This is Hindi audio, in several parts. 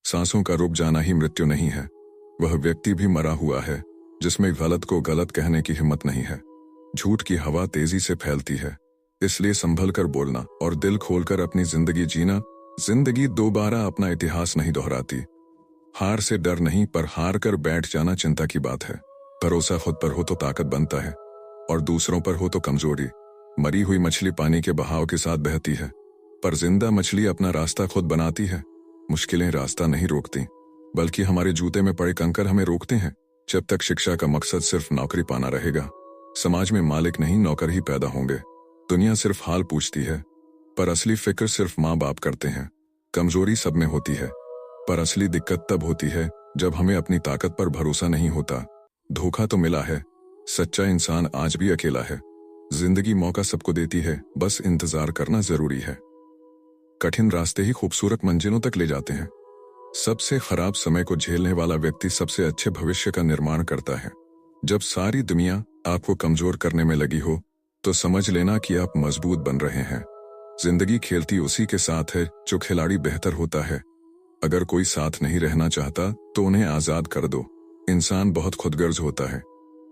सांसों का रुक जाना ही मृत्यु नहीं है, वह व्यक्ति भी मरा हुआ है जिसमें गलत को गलत कहने की हिम्मत नहीं है। झूठ की हवा तेजी से फैलती है, इसलिए संभल कर बोलना और दिल खोलकर अपनी जिंदगी जीना। जिंदगी दोबारा अपना इतिहास नहीं दोहराती। हार से डर नहीं, पर हार कर बैठ जाना चिंता की बात है। भरोसा खुद पर हो तो ताकत बनता है और दूसरों पर हो तो कमजोरी। मरी हुई मछली पानी के बहाव के साथ बहती है, पर जिंदा मछली अपना रास्ता खुद बनाती है। मुश्किलें रास्ता नहीं रोकती, बल्कि हमारे जूते में पड़े कंकर हमें रोकते हैं। जब तक शिक्षा का मकसद सिर्फ नौकरी पाना रहेगा, समाज में मालिक नहीं नौकर ही पैदा होंगे। दुनिया सिर्फ हाल पूछती है, पर असली फिक्र सिर्फ माँ बाप करते हैं। कमजोरी सब में होती है, पर असली दिक्कत तब होती है जब हमें अपनी ताकत पर भरोसा नहीं होता। धोखा तो मिला है, सच्चा इंसान आज भी अकेला है। जिंदगी मौका सबको देती है, बस इंतजार करना जरूरी है। कठिन रास्ते ही खूबसूरत मंजिलों तक ले जाते हैं। सबसे खराब समय को झेलने वाला व्यक्ति सबसे अच्छे भविष्य का निर्माण करता है। जब सारी दुनिया आपको कमजोर करने में लगी हो, तो समझ लेना कि आप मजबूत बन रहे हैं। जिंदगी खेलती उसी के साथ है जो खिलाड़ी बेहतर होता है। अगर कोई साथ नहीं रहना चाहता तो उन्हें आजाद कर दो। इंसान बहुत खुदगर्ज होता है।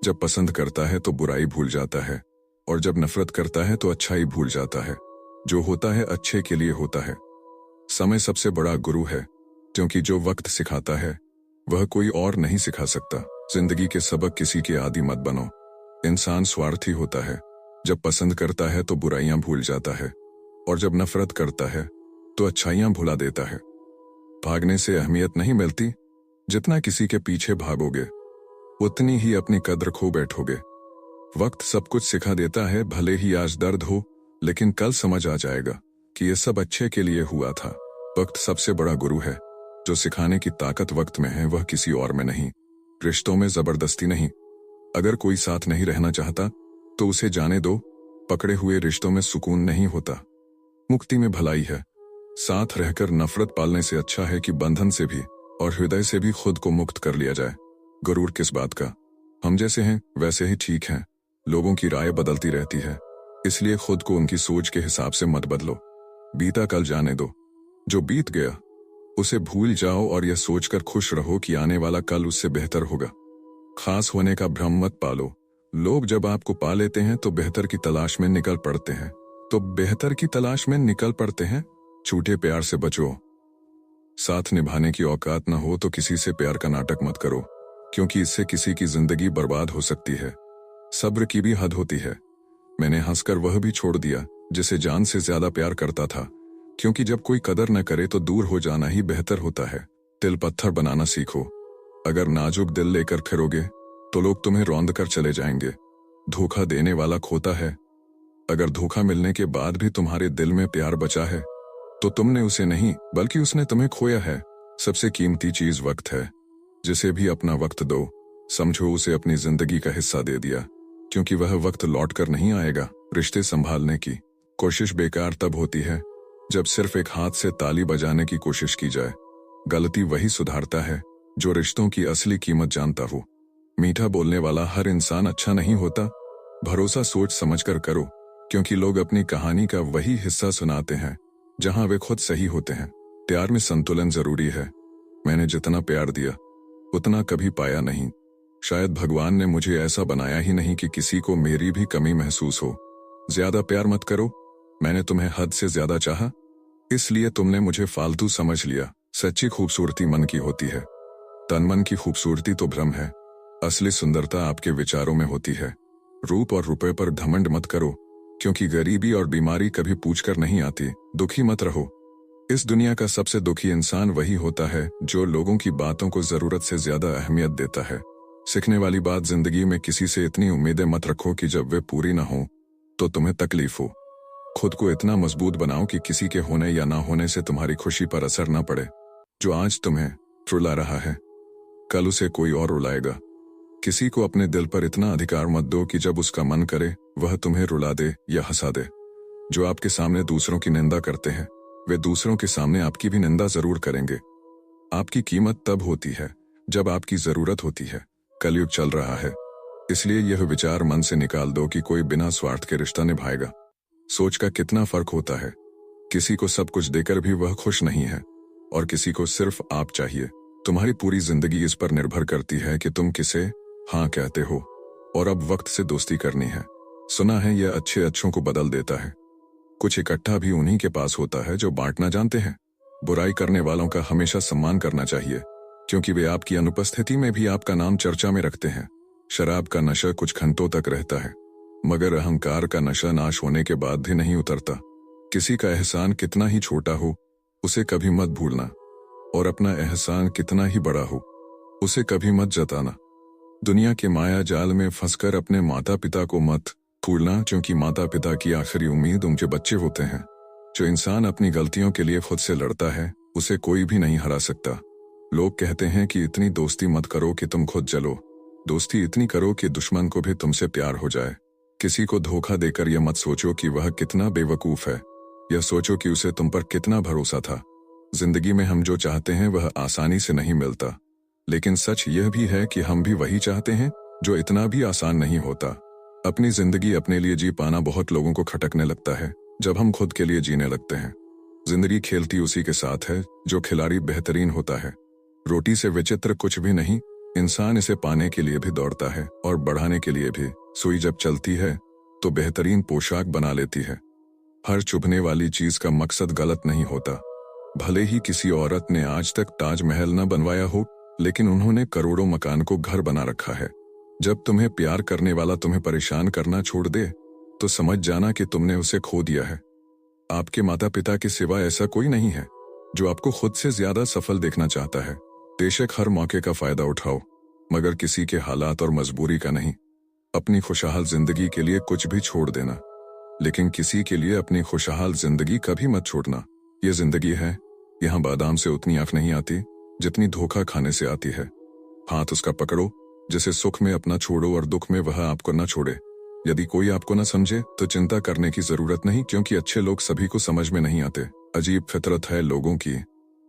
जब पसंद करता है तो बुराई भूल जाता है, और जब नफरत करता है तो अच्छाई भूल जाता है। जो होता है अच्छे के लिए होता है। समय सबसे बड़ा गुरु है, क्योंकि जो वक्त सिखाता है वह कोई और नहीं सिखा सकता। जिंदगी के सबक किसी के आदी मत बनो। इंसान स्वार्थी होता है। जब पसंद करता है तो बुराइयां भूल जाता है, और जब नफरत करता है तो अच्छाइयां भुला देता है। भागने से अहमियत नहीं मिलती, जितना किसी के पीछे भागोगे उतनी ही अपनी कद्र खो बैठोगे। वक्त सब कुछ सिखा देता है, भले ही आज दर्द हो, लेकिन कल समझ आ जाएगा कि यह सब अच्छे के लिए हुआ था। वक्त सबसे बड़ा गुरु है। जो सिखाने की ताकत वक्त में है, वह किसी और में नहीं। रिश्तों में जबरदस्ती नहीं। अगर कोई साथ नहीं रहना चाहता तो उसे जाने दो। पकड़े हुए रिश्तों में सुकून नहीं होता, मुक्ति में भलाई है। साथ रहकर नफरत पालने से अच्छा है कि बंधन से भी और हृदय से भी खुद को मुक्त कर लिया जाए। गरूर किस बात का? हम जैसे हैं वैसे ही ठीक हैं। लोगों की राय बदलती रहती है, इसलिए खुद को उनकी सोच के हिसाब से मत बदलो। बीता कल जाने दो, जो बीत गया उसे भूल जाओ और यह सोचकर खुश रहो कि आने वाला कल उससे बेहतर होगा। खास होने का भ्रम मत पालो। लोग जब आपको पा लेते हैं तो बेहतर की तलाश में निकल पड़ते हैं। झूठे प्यार से बचो। साथ निभाने की औकात न हो तो किसी से प्यार का नाटक मत करो, क्योंकि इससे किसी की जिंदगी बर्बाद हो सकती है। सब्र की भी हद होती है। मैंने हंसकर वह भी छोड़ दिया जिसे जान से ज्यादा प्यार करता था, क्योंकि जब कोई कदर न करे तो दूर हो जाना ही बेहतर होता है। दिल पत्थर बनाना सीखो। अगर नाजुक दिल लेकर फिरोगे तो लोग तुम्हें रौंद कर चले जाएंगे। धोखा देने वाला खोता है। अगर धोखा मिलने के बाद भी तुम्हारे दिल में प्यार बचा है तो तुमने उसे नहीं, बल्कि उसने तुम्हें खोया है। सबसे कीमती चीज वक्त है। जिसे भी अपना वक्त दो, समझो उसे अपनी जिंदगी का हिस्सा दे दिया, क्योंकि वह वक्त लौट कर नहीं आएगा। रिश्ते संभालने की कोशिश बेकार तब होती है जब सिर्फ एक हाथ से ताली बजाने की कोशिश की जाए। गलती वही सुधारता है जो रिश्तों की असली कीमत जानता हो। मीठा बोलने वाला हर इंसान अच्छा नहीं होता। भरोसा सोच समझकर करो, क्योंकि लोग अपनी कहानी का वही हिस्सा सुनाते हैं जहां वे खुद सही होते हैं। प्यार में संतुलन जरूरी है। मैंने जितना प्यार दिया उतना कभी पाया नहीं। शायद भगवान ने मुझे ऐसा बनाया ही नहीं कि किसी को मेरी भी कमी महसूस हो। ज्यादा प्यार मत करो। मैंने तुम्हें हद से ज्यादा चाहा, इसलिए तुमने मुझे फालतू समझ लिया। सच्ची खूबसूरती मन की होती है। तन मन की खूबसूरती तो भ्रम है। असली सुंदरता आपके विचारों में होती है। रूप और रुपए पर घमंड मत करो, क्योंकि गरीबी और बीमारी कभी पूछकर नहीं आती। दुखी मत रहो। इस दुनिया का सबसे दुखी इंसान वही होता है जो लोगों की बातों को जरूरत से ज्यादा अहमियत देता है। सीखने वाली बात, जिंदगी में किसी से इतनी उम्मीदें मत रखो कि जब वे पूरी ना हो तो तुम्हें तकलीफ हो। खुद को इतना मजबूत बनाओ कि किसी के होने या ना होने से तुम्हारी खुशी पर असर ना पड़े। जो आज तुम्हें रुला रहा है, कल उसे कोई और रुलाएगा। किसी को अपने दिल पर इतना अधिकार मत दो कि जब उसका मन करे वह तुम्हें रुला दे या हंसा दे। जो आपके सामने दूसरों की निंदा करते हैं, वे दूसरों के सामने आपकी भी निंदा जरूर करेंगे। आपकी कीमत तब होती है जब आपकी जरूरत होती है। कलयुग चल रहा है, इसलिए यह विचार मन से निकाल दो कि कोई बिना स्वार्थ के रिश्ता निभाएगा। सोच का कितना फर्क होता है। किसी को सब कुछ देकर भी वह खुश नहीं है, और किसी को सिर्फ आप चाहिए। तुम्हारी पूरी जिंदगी इस पर निर्भर करती है कि तुम किसे हाँ कहते हो। और अब वक्त से दोस्ती करनी है। सुना है यह अच्छे अच्छों को बदल देता है। कुछ इकट्ठा भी उन्हीं के पास होता है जो बांटना जानते हैं। बुराई करने वालों का हमेशा सम्मान करना चाहिए, क्योंकि वे आपकी अनुपस्थिति में भी आपका नाम चर्चा में रखते हैं। शराब का नशा कुछ घंटों तक रहता है, मगर अहंकार का नशा नाश होने के बाद भी नहीं उतरता। किसी का एहसान कितना ही छोटा हो, उसे कभी मत भूलना, और अपना एहसान कितना ही बड़ा हो, उसे कभी मत जताना। दुनिया के माया जाल में फंसकर अपने माता पिता को मत भूलना, क्योंकि माता पिता की आखिरी उम्मीद उनके बच्चे होते हैं। जो इंसान अपनी गलतियों के लिए खुद से लड़ता है, उसे कोई भी नहीं हरा सकता। लोग कहते हैं कि इतनी दोस्ती मत करो कि तुम खुद जलो, दोस्ती इतनी करो कि दुश्मन को भी तुमसे प्यार हो जाए। किसी को धोखा देकर यह मत सोचो कि वह कितना बेवकूफ है, यह सोचो कि उसे तुम पर कितना भरोसा था। जिंदगी में हम जो चाहते हैं वह आसानी से नहीं मिलता, लेकिन सच यह भी है कि हम भी वही चाहते हैं जो इतना भी आसान नहीं होता। अपनी जिंदगी अपने लिए जी पाना बहुत लोगों को खटकने लगता है जब हम खुद के लिए जीने लगते हैं। जिंदगी खेलती उसी के साथ है जो खिलाड़ी बेहतरीन होता है। रोटी से विचित्र कुछ भी नहीं, इंसान इसे पाने के लिए भी दौड़ता है और बढ़ाने के लिए भी। सुई जब चलती है तो बेहतरीन पोशाक बना लेती है। हर चुभने वाली चीज का मकसद गलत नहीं होता। भले ही किसी औरत ने आज तक ताजमहल न बनवाया हो, लेकिन उन्होंने करोड़ों मकान को घर बना रखा है। जब तुम्हें प्यार करने वाला तुम्हें परेशान करना छोड़ दे, तो समझ जाना कि तुमने उसे खो दिया है। आपके माता पिता के सिवा ऐसा कोई नहीं है जो आपको खुद से ज्यादा सफल देखना चाहता है। बेशक हर मौके का फायदा उठाओ, मगर किसी के हालात और मजबूरी का नहीं। अपनी खुशहाल जिंदगी के लिए कुछ भी छोड़ देना, लेकिन किसी के लिए अपनी खुशहाल जिंदगी कभी मत छोड़ना। ये जिंदगी है, यहाँ बादाम से उतनी आंख नहीं आती जितनी धोखा खाने से आती है। हाथ उसका पकड़ो जिसे सुख में अपना छोड़ो और दुख में वह आपको न छोड़े। यदि कोई आपको न समझे तो चिंता करने की जरूरत नहीं, क्योंकि अच्छे लोग सभी को समझ में नहीं आते। अजीब फितरत है लोगों की,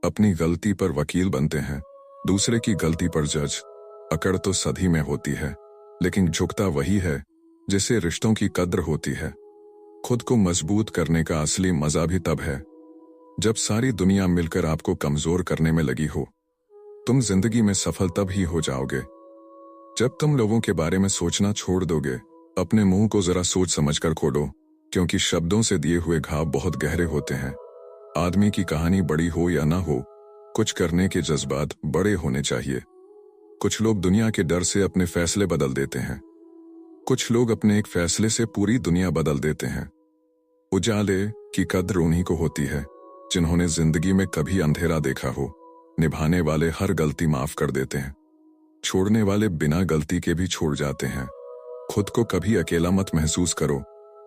अपनी गलती पर वकील बनते हैं, दूसरे की गलती पर जज। अकड़ तो सदी में होती है, लेकिन झुकता वही है जिसे रिश्तों की कद्र होती है। खुद को मजबूत करने का असली मजा भी तब है जब सारी दुनिया मिलकर आपको कमजोर करने में लगी हो। तुम जिंदगी में सफल तब ही हो जाओगे जब तुम लोगों के बारे में सोचना छोड़ दोगे। अपने मुंह को जरा सोच समझकर खोलो, क्योंकि शब्दों से दिए हुए घाव बहुत गहरे होते हैं। आदमी की कहानी बड़ी हो या ना हो, कुछ करने के जज्बात बड़े होने चाहिए। कुछ लोग दुनिया के डर से अपने फैसले बदल देते हैं, कुछ लोग अपने एक फैसले से पूरी दुनिया बदल देते हैं। उजाले की कद्र उन्हीं को होती है जिन्होंने जिंदगी में कभी अंधेरा देखा हो। निभाने वाले हर गलती माफ कर देते हैं, छोड़ने वाले बिना गलती के भी छोड़ जाते हैं। खुद को कभी अकेला मत महसूस करो,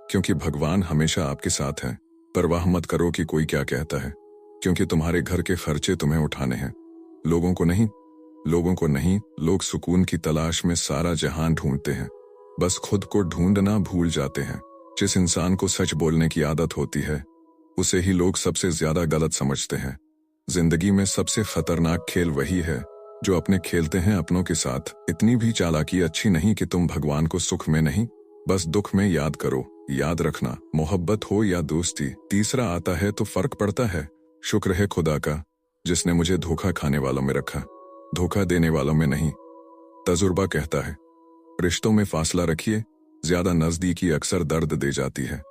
क्योंकि भगवान हमेशा आपके साथ है। परवाह मत करो कि कोई क्या कहता है, क्योंकि तुम्हारे घर के खर्चे तुम्हें उठाने हैं, लोगों को नहीं। लोगों को नहीं, लोग सुकून की तलाश में सारा जहान ढूंढते हैं, बस खुद को ढूंढना भूल जाते हैं। जिस इंसान को सच बोलने की आदत होती है, उसे ही लोग सबसे ज्यादा गलत समझते हैं। जिंदगी में सबसे खतरनाक खेल वही है जो अपने खेलते हैं अपनों के साथ। इतनी भी चालाकी अच्छी नहीं कि तुम भगवान को सुख में नहीं, बस दुख में याद करो। याद रखना, मोहब्बत हो या दोस्ती, तीसरा आता है तो फर्क पड़ता है। शुक्र है खुदा का जिसने मुझे धोखा खाने वालों में रखा, धोखा देने वालों में नहीं। तजुर्बा कहता है, रिश्तों में फासला रखिए, ज्यादा नजदीकी अक्सर दर्द दे जाती है।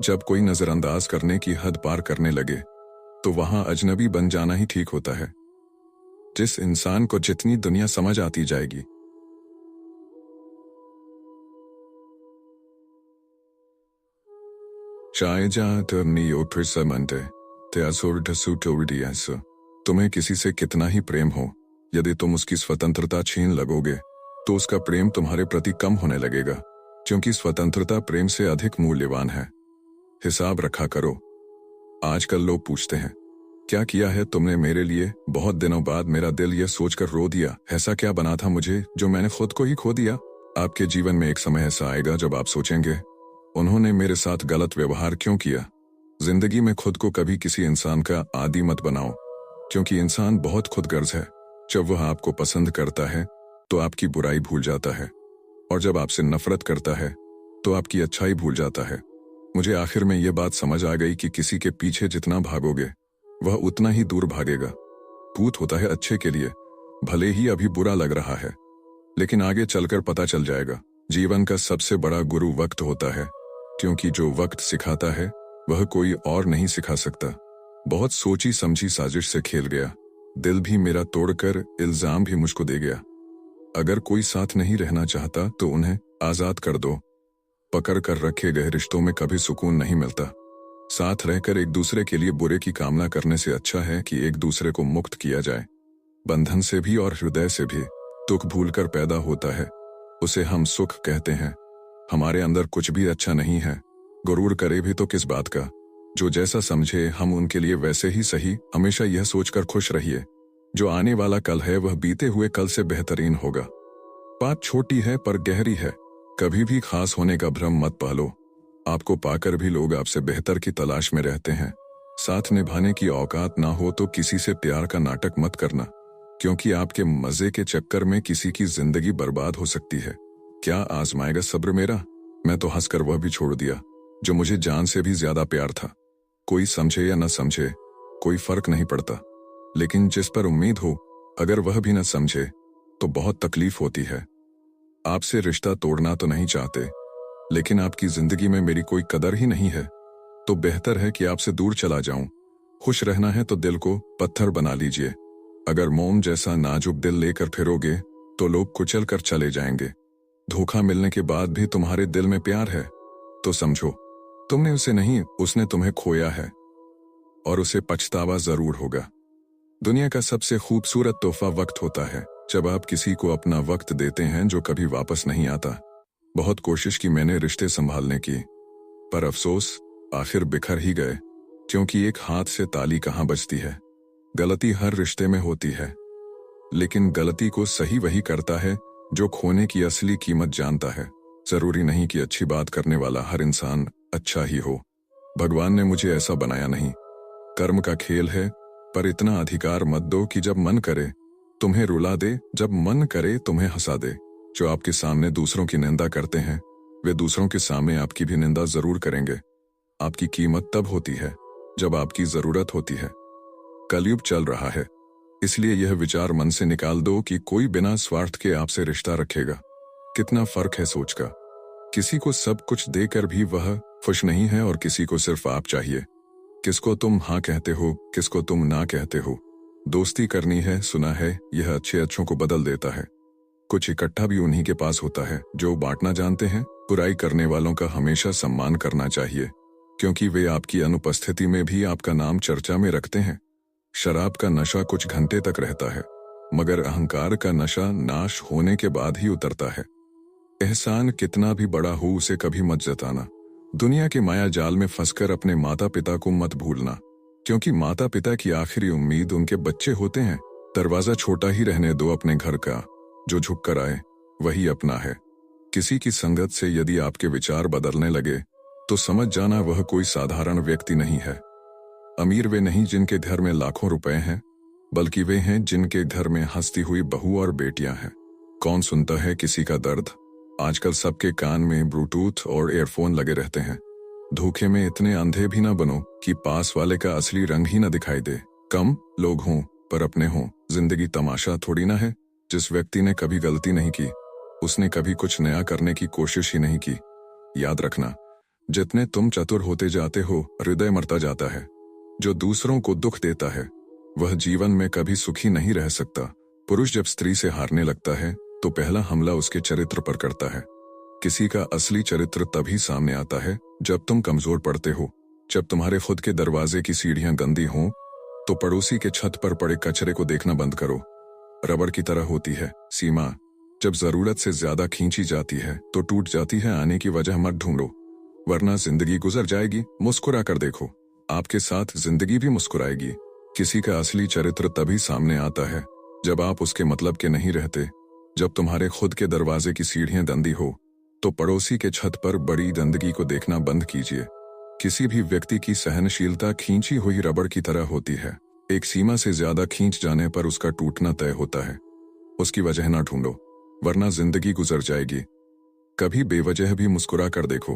जब कोई नजरअंदाज करने की हद पार करने लगे तो वहां अजनबी बन जाना ही ठीक होता है। जिस इंसान को जितनी दुनिया समझ आती जाएगी, तुम्हें किसी से कितना ही प्रेम हो, यदि तुम उसकी स्वतंत्रता छीन लगोगे तो उसका प्रेम तुम्हारे प्रति कम होने लगेगा, क्योंकि स्वतंत्रता प्रेम से अधिक मूल्यवान है। हिसाब रखा करो। आजकल लोग पूछते हैं, क्या किया है तुमने मेरे लिए? बहुत दिनों बाद मेरा दिल यह सोचकर रो दिया, ऐसा क्या बना था मुझे जो मैंने खुद को ही खो दिया। आपके जीवन में एक समय ऐसा आएगा जब आप सोचेंगे, उन्होंने मेरे साथ गलत व्यवहार क्यों किया। जिंदगी में खुद को कभी किसी इंसान का आदी मत बनाओ, क्योंकि इंसान बहुत खुदगर्ज है। जब वह आपको पसंद करता है तो आपकी बुराई भूल जाता है, और जब आपसे नफरत करता है तो आपकी अच्छाई भूल जाता है। मुझे आखिर में यह बात समझ आ गई कि किसी के पीछे जितना भागोगे वह उतना ही दूर भागेगा। भूत होता है अच्छे के लिए, भले ही अभी बुरा लग रहा है, लेकिन आगे चलकर पता चल जाएगा। जीवन का सबसे बड़ा गुरु वक्त होता है, क्योंकि जो वक्त सिखाता है वह कोई और नहीं सिखा सकता। बहुत सोची समझी साजिश से खेल गया, दिल भी मेरा तोड़कर इल्जाम भी मुझको दे गया। अगर कोई साथ नहीं रहना चाहता तो उन्हें आजाद कर दो। पकड़ कर रखे गए रिश्तों में कभी सुकून नहीं मिलता। साथ रहकर एक दूसरे के लिए बुरे की कामना करने से अच्छा है कि एक दूसरे को मुक्त किया जाए। बंधन से भी और हृदय से भी दुख भूलकर पैदा होता है, उसे हम सुख कहते हैं। हमारे अंदर कुछ भी अच्छा नहीं है, गुरूर करे भी तो किस बात का। जो जैसा समझे हम उनके लिए वैसे ही सही। हमेशा यह सोचकर खुश रहिए, जो आने वाला कल है वह बीते हुए कल से बेहतरीन होगा। बात छोटी है पर गहरी है, कभी भी खास होने का भ्रम मत पालो। आपको पाकर भी लोग आपसे बेहतर की तलाश में रहते हैं। साथ निभाने की औकात ना हो तो किसी से प्यार का नाटक मत करना, क्योंकि आपके मजे के चक्कर में किसी की जिंदगी बर्बाद हो सकती है। क्या आजमाएगा सब्र मेरा? मैं तो हंसकर वह भी छोड़ दिया जो मुझे जान से भी ज्यादा प्यार था। कोई समझे या न समझे कोई फर्क नहीं पड़ता, लेकिन जिस पर उम्मीद हो अगर वह भी न समझे तो बहुत तकलीफ होती है। आपसे रिश्ता तोड़ना तो नहीं चाहते, लेकिन आपकी जिंदगी में मेरी कोई कदर ही नहीं है, तो बेहतर है कि आपसे दूर चला जाऊं। खुश रहना है तो दिल को पत्थर बना लीजिए। अगर मोम जैसा नाजुक दिल लेकर फिरोगे तो लोग कुचल कर चले जाएंगे। धोखा मिलने के बाद भी तुम्हारे दिल में प्यार है तो समझो तुमने उसे नहीं, उसने तुम्हें खोया है, और उसे पछतावा जरूर होगा। दुनिया का सबसे खूबसूरत तोहफा वक्त होता है। जब आप किसी को अपना वक्त देते हैं जो कभी वापस नहीं आता। बहुत कोशिश की मैंने रिश्ते संभालने की, पर अफसोस आखिर बिखर ही गए, क्योंकि एक हाथ से ताली कहाँ बजती है। गलती हर रिश्ते में होती है, लेकिन गलती को सही वही करता है जो खोने की असली कीमत जानता है। जरूरी नहीं कि अच्छी बात करने वाला हर इंसान अच्छा ही हो। भगवान ने मुझे ऐसा बनाया नहीं। कर्म का खेल है, पर इतना अधिकार मत दो कि जब मन करे तुम्हें रुला दे, जब मन करे तुम्हें हंसा दे। जो आपके सामने दूसरों की निंदा करते हैं वे दूसरों के सामने आपकी भी निंदा जरूर करेंगे। आपकी कीमत तब होती है जब आपकी जरूरत होती है। कलयुग चल रहा है, इसलिए यह विचार मन से निकाल दो कि कोई बिना स्वार्थ के आपसे रिश्ता रखेगा। कितना फर्क है सोच का। किसी को सब कुछ देकर भी वह खुश नहीं है, और किसी को सिर्फ आप चाहिए। किसको तुम हाँ कहते हो, किसको तुम ना कहते हो। दोस्ती करनी है, सुना है यह अच्छे अच्छों को बदल देता है। कुछ इकट्ठा भी उन्हीं के पास होता है जो बांटना जानते हैं। बुराई करने वालों का हमेशा सम्मान करना चाहिए, क्योंकि वे आपकी अनुपस्थिति में भी आपका नाम चर्चा में रखते हैं। शराब का नशा कुछ घंटे तक रहता है, मगर अहंकार का नशा नाश होने के बाद ही उतरता है। एहसान कितना भी बड़ा हो उसे कभी मत जताना। दुनिया के माया जाल में फंसकर अपने माता पिता को मत भूलना, क्योंकि माता पिता की आखिरी उम्मीद उनके बच्चे होते हैं। दरवाजा छोटा ही रहने दो अपने घर का, जो झुक कर आए वही अपना है। किसी की संगत से यदि आपके विचार बदलने लगे तो समझ जाना वह कोई साधारण व्यक्ति नहीं है। अमीर वे नहीं जिनके घर में लाखों रुपए हैं, बल्कि वे हैं जिनके घर में हंसती हुई बहू और बेटियां हैं। कौन सुनता है किसी का दर्द? आजकल सबके कान में ब्लूटूथ और एयरफोन लगे रहते हैं। धोखे में इतने अंधे भी ना बनो कि पास वाले का असली रंग ही ना दिखाई दे। कम लोग हों पर अपने हों। जिंदगी तमाशा थोड़ी ना है। जिस व्यक्ति ने कभी गलती नहीं की उसने कभी कुछ नया करने की कोशिश ही नहीं की। याद रखना, जितने तुम चतुर होते जाते हो हृदय मरता जाता है। जो दूसरों को दुख देता है वह जीवन में कभी सुखी नहीं रह सकता। पुरुष जब स्त्री से हारने लगता है तो पहला हमला उसके चरित्र पर करता है। किसी का असली चरित्र तभी सामने आता है जब तुम कमजोर पड़ते हो। जब तुम्हारे खुद के दरवाजे की सीढ़ियां गंदी हों तो पड़ोसी के छत पर पड़े कचरे को देखना बंद करो। रबड़ की तरह होती है सीमा, जब जरूरत से ज्यादा खींची जाती है तो टूट जाती है। आने की वजह मत ढूंढो, वरना जिंदगी गुजर जाएगी। मुस्कुरा कर देखो, आपके साथ जिंदगी भी मुस्कुराएगी। किसी का असली चरित्र तभी सामने आता है जब आप उसके मतलब के नहीं रहते। जब तुम्हारे खुद के दरवाजे की सीढ़ियां गंदी हो तो पड़ोसी के छत पर बड़ी गंदगी को देखना बंद कीजिए। किसी भी व्यक्ति की सहनशीलता खींची हुई रबड़ की तरह होती है। एक सीमा से ज्यादा खींच जाने पर उसका टूटना तय होता है। उसकी वजह ना ढूंढो, वरना जिंदगी गुजर जाएगी। कभी बेवजह भी मुस्कुरा कर देखो,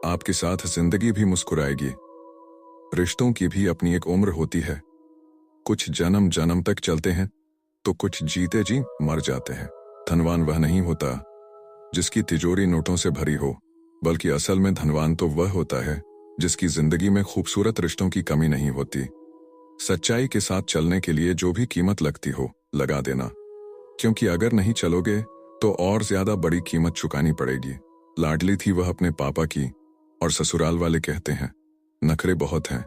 आपके साथ जिंदगी भी मुस्कुराएगी। रिश्तों की भी अपनी एक उम्र होती है। कुछ जन्म जन्म तक चलते हैं तो कुछ जीते जी मर जाते हैं। धनवान वह नहीं होता जिसकी तिजोरी नोटों से भरी हो, बल्कि असल में धनवान तो वह होता है जिसकी जिंदगी में खूबसूरत रिश्तों की कमी नहीं होती। सच्चाई के साथ चलने के लिए जो भी कीमत लगती हो लगा देना, क्योंकि अगर नहीं चलोगे तो और ज्यादा बड़ी कीमत चुकानी पड़ेगी। लाडली थी वह अपने पापा की, और ससुराल वाले कहते हैं नखरे बहुत हैं।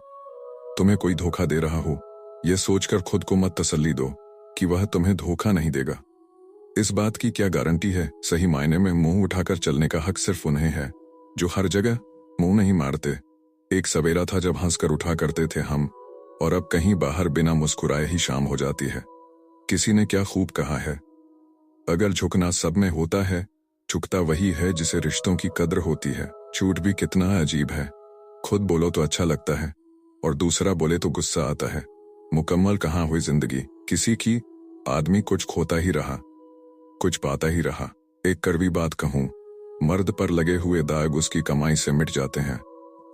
तुम्हें कोई धोखा दे रहा हो, यह सोचकर खुद को मत तसल्ली दो कि वह तुम्हें धोखा नहीं देगा। इस बात की क्या गारंटी है? सही मायने में मुंह उठाकर चलने का हक सिर्फ उन्हें है जो हर जगह मुंह नहीं मारते। एक सवेरा था जब हंसकर उठा करते थे हम, और अब कहीं बाहर बिना मुस्कुराए ही शाम हो जाती है। किसी ने क्या खूब कहा है, अगर झुकना सब में होता है, झुकता वही है जिसे रिश्तों की कद्र होती है। झूठ भी कितना अजीब है, खुद बोलो तो अच्छा लगता है और दूसरा बोले तो गुस्सा आता है। मुकम्मल कहाँ हुई जिंदगी किसी की, आदमी कुछ खोता ही रहा, कुछ पाता ही रहा। एक कड़वी बात कहूं, मर्द पर लगे हुए दाग उसकी कमाई से मिट जाते हैं,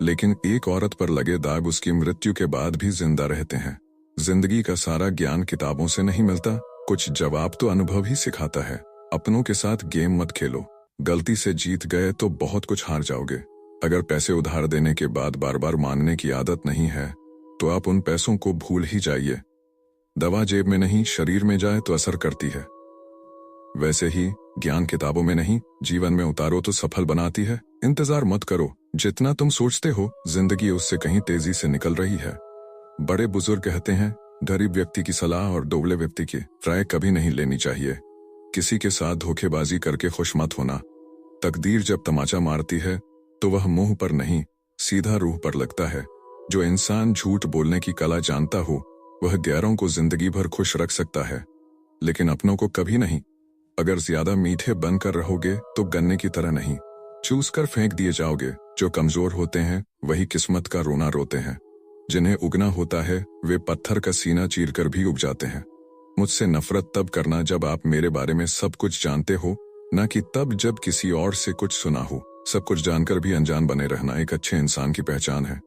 लेकिन एक औरत पर लगे दाग उसकी मृत्यु के बाद भी जिंदा रहते हैं। जिंदगी का सारा ज्ञान किताबों से नहीं मिलता, कुछ जवाब तो अनुभव ही सिखाता है। अपनों के साथ गेम मत खेलो, गलती से जीत गए तो बहुत कुछ हार जाओगे। अगर पैसे उधार देने के बाद बार बार मांगने की आदत नहीं है तो आप उन पैसों को भूल ही जाइए। दवा जेब में नहीं शरीर में जाए तो असर करती है, वैसे ही ज्ञान किताबों में नहीं जीवन में उतारो तो सफल बनाती है। इंतजार मत करो, जितना तुम सोचते हो जिंदगी उससे कहीं तेजी से निकल रही है। बड़े बुजुर्ग कहते हैं गरीब व्यक्ति की सलाह और दोगले व्यक्ति की राय कभी नहीं लेनी चाहिए। किसी के साथ धोखेबाजी करके खुश मत होना। तकदीर जब तमाचा मारती है तो वह मुंह पर नहीं सीधा रूह पर लगता है। जो इंसान झूठ बोलने की कला जानता हो वह गैरों को जिंदगी भर खुश रख सकता है, लेकिन अपनों को कभी नहीं। अगर ज्यादा मीठे बनकर रहोगे तो गन्ने की तरह नहीं, चूस कर फेंक दिए जाओगे। जो कमजोर होते हैं वही किस्मत का रोना रोते हैं, जिन्हें उगना होता है वे पत्थर का सीना चीर कर भी उग जाते हैं। मुझसे नफरत तब करना जब आप मेरे बारे में सब कुछ जानते हो, न कि तब जब किसी और से कुछ सुना हो। सब कुछ जानकर भी अनजान बने रहना एक अच्छे इंसान की पहचान है,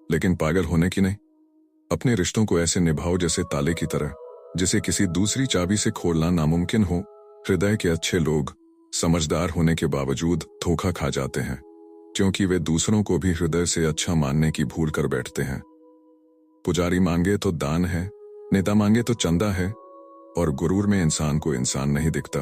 लेकिन पागल होने की नहीं। अपने रिश्तों को ऐसे निभाओ जैसे ताले की तरह, जिसे किसी दूसरी चाबी से खोलना नामुमकिन हो। हृदय के अच्छे लोग समझदार होने के बावजूद धोखा खा जाते हैं, क्योंकि वे दूसरों को भी हृदय से अच्छा मानने की भूल कर बैठते हैं। पुजारी मांगे तो दान है, नेता मांगे तो चंदा है, और गुरूर में इंसान को इंसान नहीं दिखता।